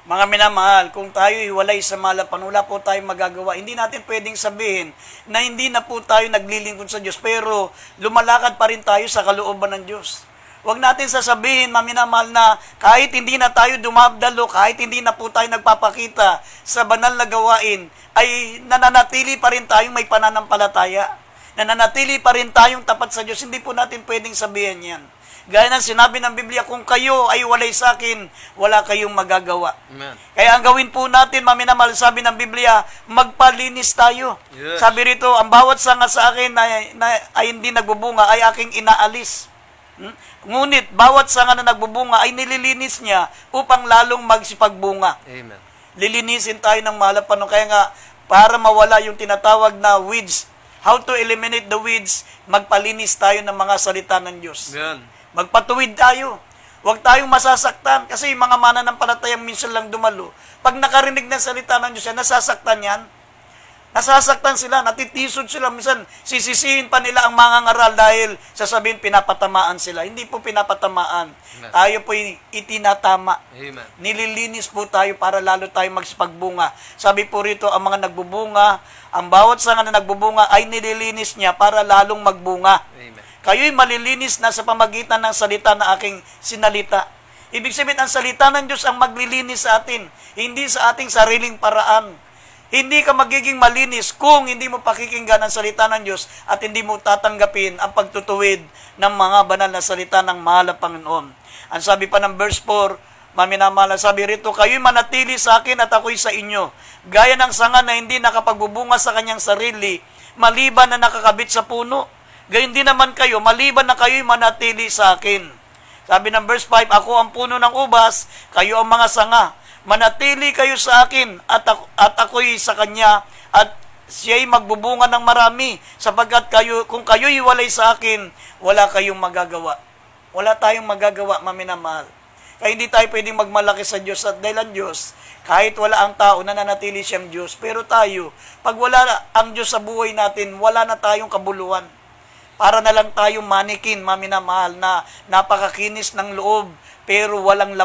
Mga minamahal, kung tayo hiwalay sa malapan, wala po tayong magagawa. Hindi natin pwedeng sabihin na hindi na po tayo naglilingkod sa Diyos, pero lumalakad pa rin tayo sa kalooban ng Diyos. Huwag natin sasabihin, mga minamahal, na kahit hindi na tayo dumabdalo, kahit hindi na po tayo nagpapakita sa banal na gawain, ay nananatili pa rin tayong may pananampalataya. Nananatili pa rin tayong tapat sa Diyos. Hindi po natin pwedeng sabihin yan. Gaya ng sinabi ng Biblia, kung kayo ay walay sa akin, wala kayong magagawa. Amen. Kaya ang gawin po natin, maminamahal, sabi ng Biblia, magpalinis tayo. Yes. Sabi rito, ang bawat sanga sa akin ay hindi nagbubunga, ay aking inaalis. Ngunit, bawat sanga na nagbubunga ay nililinis niya upang lalong magsipagbunga. Amen. Lilinisin tayo ng malapan. Kaya nga, para mawala yung tinatawag na weeds, how to eliminate the weeds, magpalinis tayo ng mga salita ng Diyos. Amen. Magpatuwid tayo. Huwag tayong masasaktan. Kasi yung mga mananampalatayang minsan lang dumalo, pag nakarinig ng salita ng Diyos yan, nasasaktan yan. Nasasaktan sila, natitisod sila. Minsan, sisisihin pa nila ang mga ngaral dahil sasabihin pinapatamaan sila. Hindi po pinapatamaan. Amen. Tayo po itinatama. Amen. Nililinis po tayo para lalo tayo magsipagbunga. Sabi po rito, ang mga nagbubunga, ang bawat sanga na nagbubunga ay nililinis niya para lalong magbunga. Amen. Kayo'y malilinis na sa pamagitan ng salita na aking sinalita. Ibig sabihin, ang salita ng Diyos ang maglilinis sa atin, hindi sa ating sariling paraan. Hindi ka magiging malinis kung hindi mo pakikinggan ang salita ng Diyos at hindi mo tatanggapin ang pagtutuwid ng mga banal na salita ng mahal na Panginoon. Ang sabi pa ng verse 4, maminamahal, sabi rito, kayo'y manatili sa akin at ako'y sa inyo. Gaya ng sanga na hindi nakapagbubunga sa kanyang sarili, maliban na nakakabit sa puno. Gayon din naman kayo, maliban na kayo'y manatili sa akin. Sabi ng verse 5, ako ang puno ng ubas, kayo ang mga sanga. Manatili kayo sa akin at ako'y sa kanya at siya'y magbubunga ng marami sapagkat kung kayo'y walay sa akin, wala kayong magagawa. Wala tayong magagawa, maminamahal. Kaya hindi tayo pwedeng magmalaki sa Diyos at dahil ang Diyos, kahit wala ang tao, nananatili siyang Diyos. Pero tayo, pag wala ang Diyos sa buhay natin, wala na tayong kabuluhan. Para na lang tayong manikin, maminamahal, na napakakinis ng loob, pero walang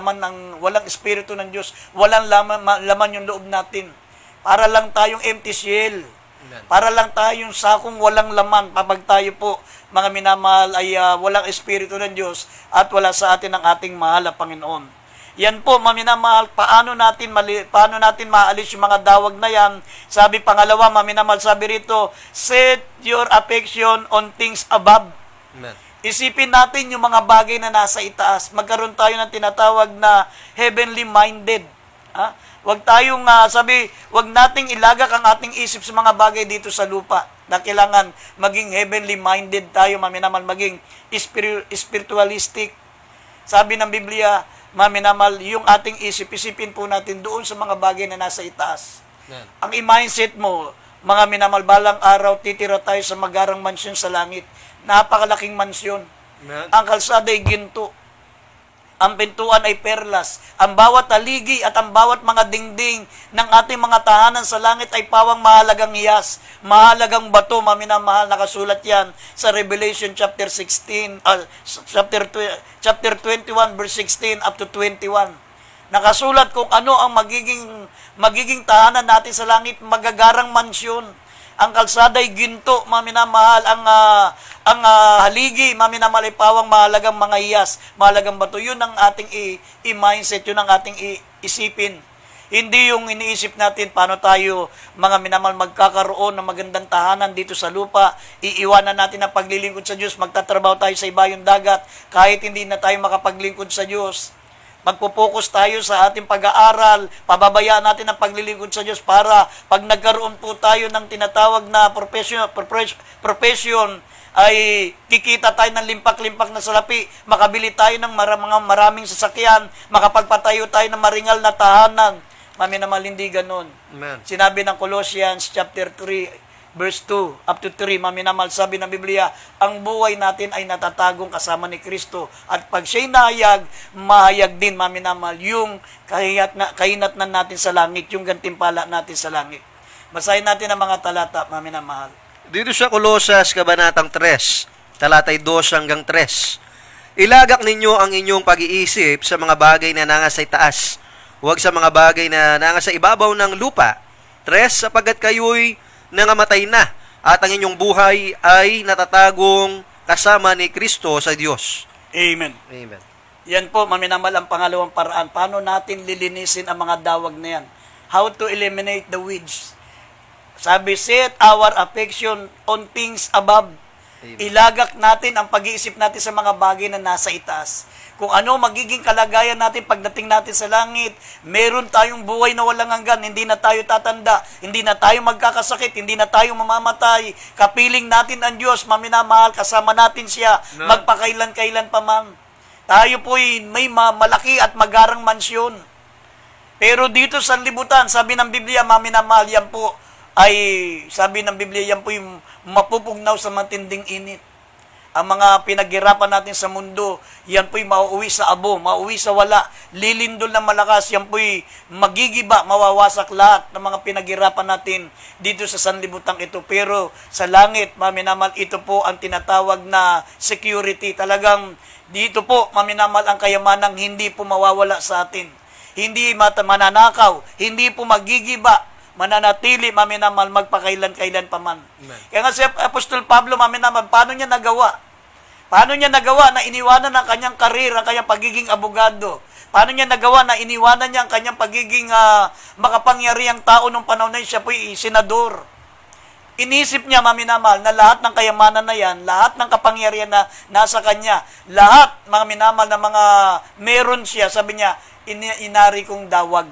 espiritu ng Diyos, walang laman yung loob natin. Para lang tayong empty shell. Amen. Para lang tayong sakong walang laman, kapag tayo po, mga minamahal, ay walang espiritu ng Diyos at wala sa atin ang ating mahal na Panginoon. Yan po, maminamahal, paano natin maalis yung mga dawag na yan? Sabi pangalawa, maminamahal, sabi rito, set your affection on things above. Amen. Isipin natin yung mga bagay na nasa itaas. Magkaroon tayo ng tinatawag na heavenly minded. Ha? Wag nating ilagak ang ating isip sa mga bagay dito sa lupa. Na kailangan maging heavenly minded tayo, maminamahal, maging spiritualistic. Sabi ng Biblia, maminamahal, yung ating isipin po natin doon sa mga bagay na nasa itaas. Amen. Ang i-mindset mo, mga minamahal, balang araw, titira tayo sa magarang mansyon sa langit. Napakalaking mansyon. Amen. Ang kalsada ay ginto. Ang pintuan ay perlas. Ang bawat haligi at ang bawat mga dingding ng ating mga tahanan sa langit ay pawang mahalagang hiyas, mahalagang bato, maminamahal. Nakasulat yan sa Revelation chapter 16, chapter 21, verse 16 up to 21. Nakasulat kung ano ang magiging tahanan natin sa langit, magagarang mansyon. Ang kalsada ay ginto, maminamahal. Ang haligi, maminamahal, ay pawang mahalagang mga hiyas, mahalagang bato. Yun ang ating i-mindset, yun ang ating isipin. Hindi yung iniisip natin paano tayo, mga minamahal, magkakaroon ng magandang tahanan dito sa lupa. Iiwanan natin ang paglilingkod sa Diyos, magtatrabaho tayo sa ibayong dagat, kahit hindi na tayo makapaglingkod sa Diyos. Magpo-focus tayo sa ating pag-aaral, pababayaan natin ang paglilingkod sa Diyos para pag nagkaroon po tayo ng tinatawag na profession, ay kikita tayo ng limpak-limpak na salapi, makabili tayo ng maraming sasakyan, makapagpatayo tayo ng maringal na tahanan. Maminamahal, hindi ganun. Amen. Sinabi ng Colossians chapter 3, verse 2 up to 3, maminamahal, sabi ng Biblia, ang buhay natin ay natatagong kasama ni Kristo. At pag siya'y nahayag, mahayag din, maminamahal, yung kahinatnan natin sa langit, yung gantimpala natin sa langit. Basahin natin ang mga talata, maminamahal. Dito sa Kolosas, Kabanatang 3, talatay 2 hanggang 3. Ilagak ninyo ang inyong pag-iisip sa mga bagay na nasa taas, huwag sa mga bagay na nanga sa ibabaw ng lupa. 3, sapagkat kayo'y nangamatay na, at ang inyong buhay ay natatagong kasama ni Kristo sa Diyos. Amen. Amen. Yan po, maminamal ang pangalawang paraan. Paano natin lilinisin ang mga dawag na yan? How to eliminate the weeds. Sabi, set our affection on things above. Amen. Ilagak natin ang pag-iisip natin sa mga bagay na nasa itaas. Kung ano magiging kalagayan natin pagdating natin sa langit, meron tayong buhay na walang hanggan, hindi na tayo tatanda, hindi na tayo magkakasakit, hindi na tayo mamamatay. Kapiling natin ang Diyos, maminamahal, kasama natin siya, magpakailan-kailan pa man. Tayo po'y may malaki at magarang mansyon. Pero dito sa libutan, sabi ng Biblia, maminamahal, yan po ay, sabi ng Biblia, yan po yung mapupugnaw sa matinding init. Ang mga pinaghirapan natin sa mundo, yan po'y mauuwi sa abo, mauuwi sa wala, lilindol ng malakas, yan po'y magigiba, mawawasak lahat ng mga pinaghirapan natin dito sa sanlibutang ito. Pero sa langit, maminamal, ito po ang tinatawag na security. Talagang dito po, maminamal, ang kayamanang hindi po mawawala sa atin. Hindi mananakaw, hindi po magigiba, mananatili, maminamal, magpakailan-kailan pa man. Amen. Kaya nga si Apostol Pablo, maminamal, paano niya nagawa? Paano niya nagawa na iniwanan ang kanyang karir, ang kanyang pagiging abogado? Paano niya nagawa na iniwanan niya ang kanyang pagiging makapangyarihang tao nung panahon na yun, siya po'y senador? Inisip niya, maminamal, na lahat ng kayamanan na yan, lahat ng kapangyarihan na nasa kanya, lahat, mga minamal, na mga meron siya, sabi niya, inari kong dawag,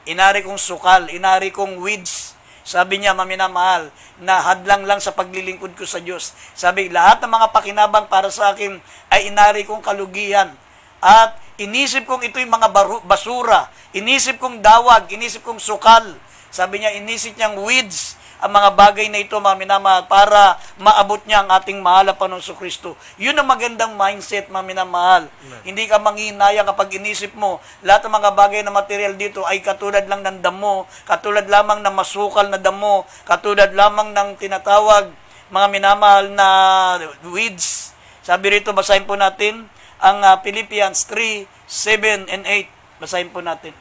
inari kong sukal, inari kong weeds. Sabi niya, maminamahal, na hadlang lang sa paglilingkod ko sa Diyos. Sabi, lahat ng mga pakinabang para sa akin ay inari kong kalugihan. At inisip kong ito'y mga basura, inisip kong dawag, inisip kong sukal. Sabi niya, inisip niyang weeds, ang mga bagay na ito, maminamahal, para maabot niya ang ating mahal na Panginoong Kristo. Yun ang magandang mindset, maminamahal. Hindi ka manghihinayang kapag inisip mo, lahat ng mga bagay na material dito ay katulad lang ng damo, katulad lamang ng masukal na damo, katulad lamang ng tinatawag, mga minamahal na weeds. Sabi rito, basahin po natin ang Philippians 3, 7, and 8. Basahin po natin.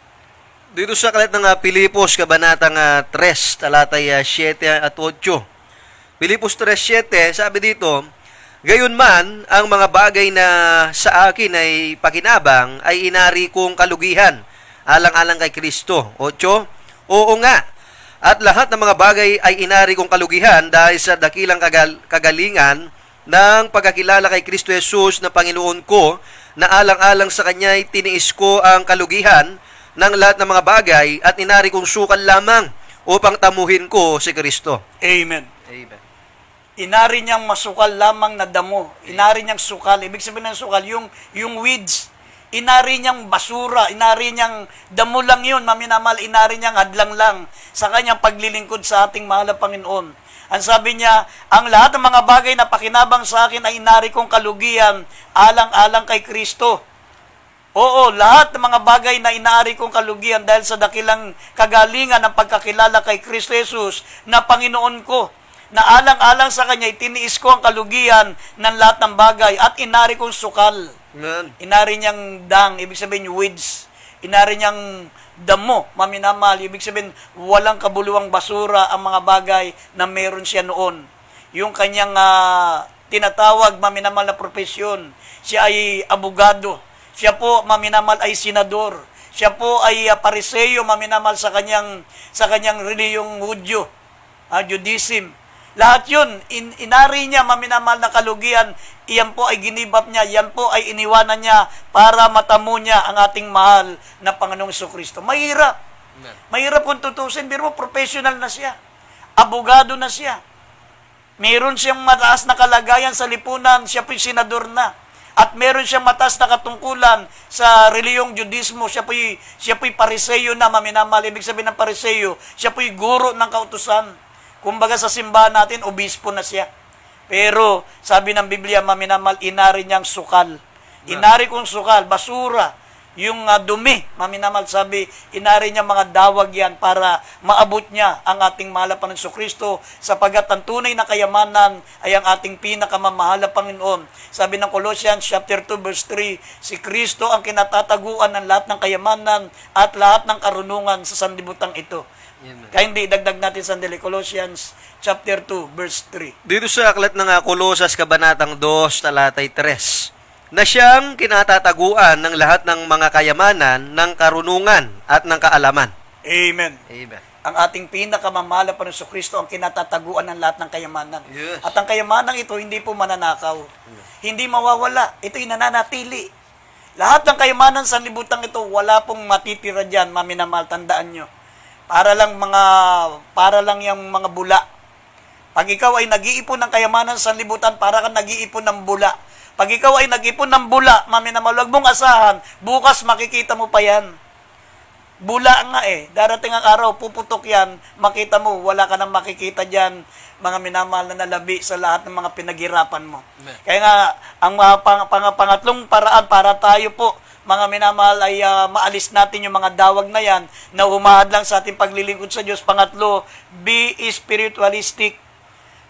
Dito sa kalat ng Pilipos, kabanatang 3, talatay 7 at 8. Pilipos 3:7, sabi dito, gayon man, ang mga bagay na sa akin ay pakinabang ay inari kong kalugihan, alang-alang kay Kristo. 8, oo nga, at lahat ng mga bagay ay inari kong kalugihan dahil sa dakilang kagalingan ng pagkakilala kay Kristo Jesus na Panginoon ko, na alang-alang sa Kanya ay tiniis ko ang kalugihan ng lahat ng mga bagay at inari kong sukal lamang upang tamuhin ko si Kristo. Amen. Amen. Inari niyang masukal lamang na damo. Inari niyang sukal. Ibig sabihin ng sukal, yung weeds. Inari niyang basura. Inari niyang damo lang yun. Maminamal, inari niyang hadlang lang sa kanyang paglilingkod sa ating mahal na Panginoon. Ang sabi niya, ang lahat ng mga bagay na pakinabang sa akin ay inari kong kalugihan alang-alang kay Kristo. Oo, lahat ng mga bagay na inaari kong kalugihan dahil sa dakilang kagalingan ng pagkakilala kay Kristo Jesus na Panginoon ko, na alang-alang sa Kanya, itiniis ko ang kalugihan ng lahat ng bagay at inari kong sukal. Amen. Inari niyang dang, ibig sabihin weeds. Inari niyang damo, maminamal, ibig sabihin walang kabuluhang basura ang mga bagay na meron siya noon. Yung kanyang tinatawag, maminamal na profesyon, siya ay abogado. Siya po, maminamal, ay senador. Siya po ay pariseyo, maminamal, sa kanyang reliyong Hudyo, Judaism. Lahat yun, inari niya, maminamal, na kalugihan. Iyan po ay ginibap niya, yan po ay iniwanan niya para matamo niya ang ating mahal na Panginoong Jesucristo. Mahirap. Mahirap kung tutusin, pero professional na siya. Abogado na siya. Meron siyang mataas na kalagayan sa lipunan, siya po'y senador na. At meron siyang mataas na katungkulan sa reliyong Judismo. Siya po'y pariseyo na, maminamal. Ibig sabihin ng pariseyo, siya po'y guro ng kautusan. Kumbaga sa simbahan natin, obispo na siya. Pero, sabi ng Biblia, maminamal, inari niyang sukal. Inari kong sukal, basura. yung dumi. Maminamahal, sabi, inari niya mga dawag yan para maabot niya ang ating mahal na Panginoon Kristo, sapagat ang tunay na kayamanan ay ang ating pinakamamahal na Panginoon. Sabi ng Colossians chapter 2 verse 3, si Kristo ang kinatataguan ng lahat ng kayamanan at lahat ng karunungan sa sanlibutan ito. Amen. Kaya hindi, dagdag natin sandali, Colossians chapter 2 verse 3. Dito sa aklat ng Kolosas, Kabanatang 2, talatay 3, na siyang kinatataguan ng lahat ng mga kayamanan, ng karunungan at ng kaalaman. Amen. Amen. Ang ating pinakamamahal na Panginoon Kristo ang kinatataguan ng lahat ng kayamanan. Yes. At ang kayamanan ito hindi po mananakaw. Hindi mawawala. Ito'y nananatili. Lahat ng kayamanan sa libutan ito, wala pong matitira diyan, maminamahal, tandaan nyo. Para lang yung mga bula. Pag ikaw ay nag-iipon ng kayamanan sa libutan, para kang nag-iipon ng bula. Pag ikaw ay nag-ipon ng bula, maminamahal, huwag mong asahan, bukas makikita mo pa yan. Bula nga darating ang araw, puputok yan, makita mo, wala ka nang makikita dyan, mga minamahal na nalabi sa lahat ng mga pinaghirapan mo. Amen. Kaya nga, ang pangatlong paraan para tayo po, mga minamahal, ay maalis natin yung mga dawag na yan, na humahad lang sa ating paglilingkod sa Diyos. Pangatlo, be spiritualistic.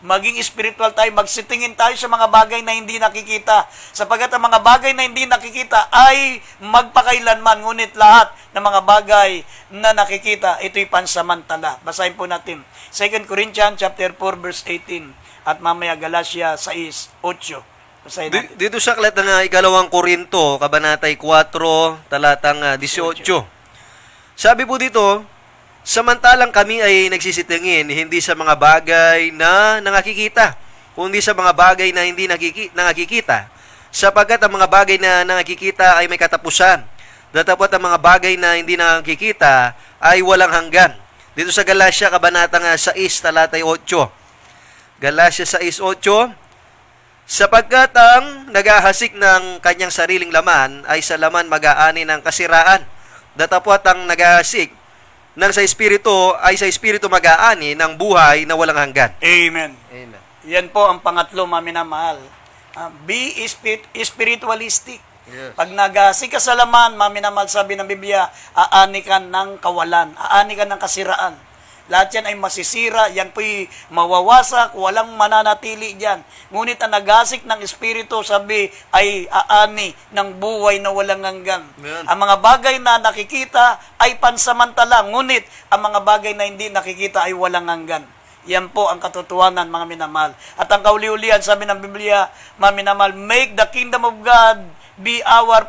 Maging spiritual tayo, magsitingin tayo sa mga bagay na hindi nakikita. Sapagat ang mga bagay na hindi nakikita ay magpakailanman, ngunit lahat ng mga bagay na nakikita, ito'y pansamantala. Basahin po natin. 2 Corinthians chapter 4 verse 18 at mamaya Galatia 6:8. Basahin natin. Dito sa aklat ng Ikalawang Korinto, Kabanatay 4, talatang 18. Sabi po dito, samantalang kami ay nagsisitingin hindi sa mga bagay na nakikita, kundi sa mga bagay na hindi nakikita, sapagat ang mga bagay na nakikita ay may katapusan, datapot ang mga bagay na hindi nakikita ay walang hanggan. Dito sa Galatia, Kabanatang 6, talatay 8. Galatia 6:8, sapagkat ang naghahasik ng kanyang sariling laman ay sa laman mag-aani ng kasiraan, datapot ang naghahasik nang sa Espiritu ay sa Espiritu mag-aani ng buhay na walang hanggan. Amen. Amen. Yan po ang pangatlo, maminamahal. Be spiritualistic. Yes. Pag nagasik ka sa laman, maminamahal, sabi ng Biblia, aani ka ng kawalan, aani ka ng kasiraan. Lahat yan ay masisira, yan po'y mawawasak, walang mananatili dyan. Ngunit ang nagasik ng Espiritu, sabi, ay aani ng buhay na walang hanggan. Amen. Ang mga bagay na nakikita ay pansamantala, ngunit ang mga bagay na hindi nakikita ay walang hanggan. Yan po ang katotohanan, mga minamahal. At ang kauli-ulian, sabi ng Biblia, mga minamahal, make the kingdom of God be our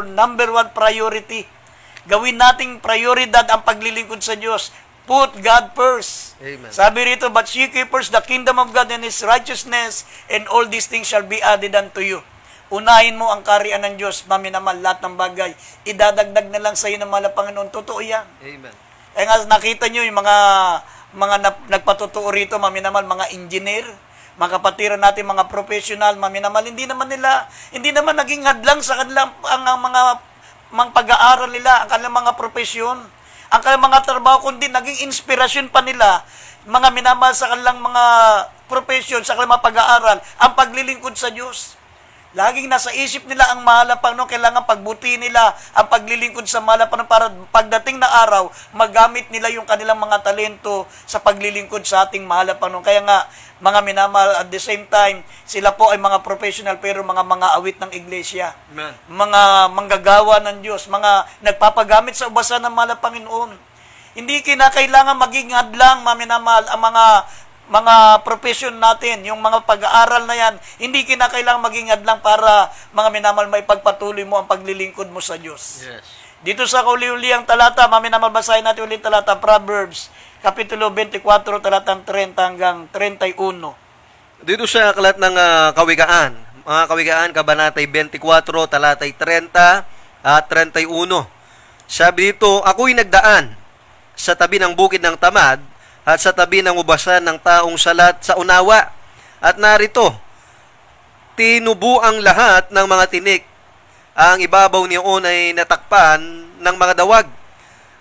number one priority. Gawin nating prioridad ang paglilingkod sa Diyos. Put God first. Amen. Sabi rito, but seek ye first the kingdom of God and His righteousness, and all these things shall be added unto you. Unahin mo ang kaharian ng Diyos, maminamahal, lahat ng bagay. Idadagdag na lang sa iyo ng mahal na Panginoon. Totoo yan. Amen. Kaya nga nakita nyo yung mga nagpatotoo rito, maminamahal, mga engineer, mga kapatiran natin, mga professional, maminamahal, hindi naman naging hadlang sa kanilang ang mga pag-aaral nila, ang kanilang mga profesyon, ang kanilang mga trabaho, kundi naging inspirasyon pa nila, mga minamahal, sa kanilang mga profesyon, sa kanilang mga pag-aaral, ang paglilingkod sa Diyos. Laging nasa isip nila ang mahal na Panginoon, kailangan pagbuti nila ang paglilingkod sa mahal na Panginoon para pagdating na araw, magamit nila yung kanilang mga talento sa paglilingkod sa ating mahal na Panginoon. Kaya nga, mga minamahal, at the same time, sila po ay mga professional pero mga awit ng iglesia. Amen. Mga manggagawa ng Diyos, mga nagpapagamit sa ubasan ng mahal na Panginoon. Hindi kinakailangan maging hadlang, mga minamahal, ang mga profession natin, yung mga pag-aaral na yan, hindi kinakailangan maging hadlang para, mga minamahal, may pagpatuloy mo ang paglilingkod mo sa Diyos. Yes. Dito sa kauli-uliang talata, mga minamahal, basahin natin ulit talata, Proverbs, Kapitulo 24, talatang 30 hanggang 31. Dito sa aklat ng Kawikaan, mga Kawikaan, Kabanatay 24, talatay 30 at 31. Sabi dito, ako'y nagdaan sa tabi ng bukid ng tamad at sa tabi ng ubasan ng taong salat sa unawa. At narito, tinubo ang lahat ng mga tinik. Ang ibabaw niyon ay natakpan ng mga dawag.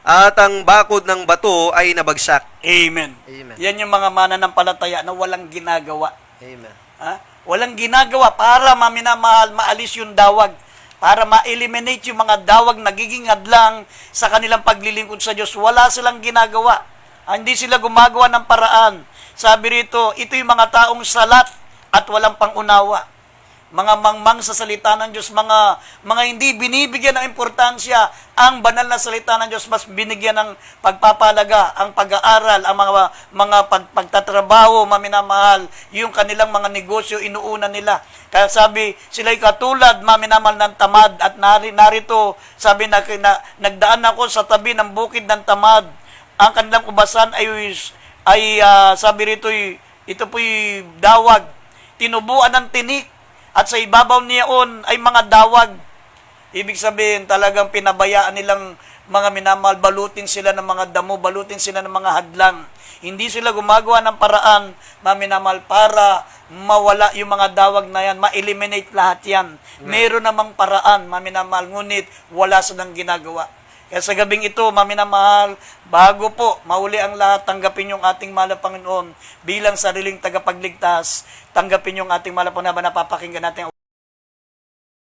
At ang bakod ng bato ay nabagsak. Amen. Amen. Yan yung mga mananampalataya na walang ginagawa. Amen. Ha? Walang ginagawa para, maminamahal, maalis yung dawag. para ma-eliminate yung mga dawag nagiging hadlang sa kanilang paglilingkod sa Diyos. Wala silang ginagawa. Hindi sila gumagawa ng paraan. Sabi rito, ito yung mga taong salat at walang pangunawa. Mga mangmang sa salita ng Diyos, mga hindi binibigyan ng importansya ang banal na salita ng Diyos, mas binigyan ng pagpapalaga, ang pag-aaral, ang mga pagtatrabaho, maminamahal, yung kanilang mga negosyo, inuuna nila. Kaya sabi, sila'y katulad, maminamahal ng tamad, at narito, sabi na nagdaan ako sa tabi ng bukid ng tamad. Ang kanilang ubasan ay sabi rito, ito po'y dawag, tinubuan ng tinik, at sa ibabaw niyaon ay mga dawag. Ibig sabihin, talagang pinabayaan nilang mga minamahal, balutin sila ng mga damo, balutin sila ng mga hadlang. Hindi sila gumagawa ng paraan, maminamahal, para mawala yung mga dawag na yan, ma-eliminate lahat yan. Meron namang paraan, maminamahal, ngunit wala silang ginagawa. Kaya sa gabing ito, maminamahal, bago po mauli ang lahat, tanggapin yung ating mahal na Panginoon bilang sariling tagapagligtas. Tanggapin yung ating mahal na Panginoon na napapakinggan natin.